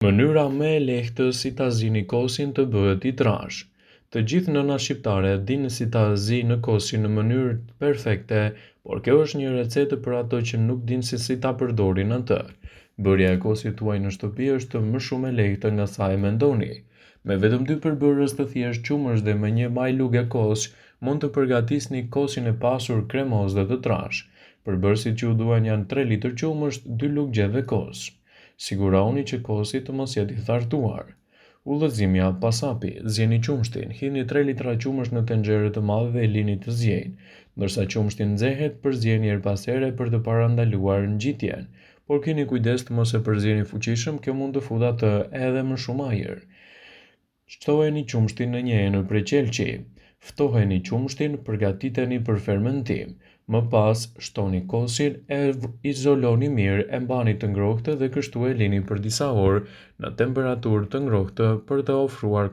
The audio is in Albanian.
Mënyra më e lehtë si ta zini kosin të bëhet i trash. Të gjithë nënat shqiptare dinë si ta zinë kosin në mënyrë perfekte, por kjo është një recetë për ato që nuk dinë se si ta përdorin atë. Bërja e kosit tuaj në shtëpi është më shumë e lehtë nga sa e mendoni. Me vetëm 2 përbërës të thjeshtë qumësh dhe me një maj lugë kos, mund të përgatisni kosin e pasur kremos dhe të trash. Përbërësit që u duan janë 3 litër qumësht, 2 lugë gjeve kos. Siguroni që kosi të mos jetë i thartuar. Udhëzimja pas hapi, zjeni qumshtin, hidhni 3 litra qumësht në tenxhere të madhe dhe lini të zjenj. Ndërsa qumshti nxehet, përzjeni her pas here për të parandaluar ngjitjen, por keni kujdes të mos e përzjeni fuqishëm, kjo mund të futë atë edhe më shumë ajër. Shtoheni qumshtin në një enër prej qelçi. Ftoheni qumshtin, përgatiteni për fermentim. Më pas, shtoni kosin, e izoloni mirë, e mbani të ngrohtë dhe kështu e lini për disa orë në temperaturë të ngrohtë për të ofruar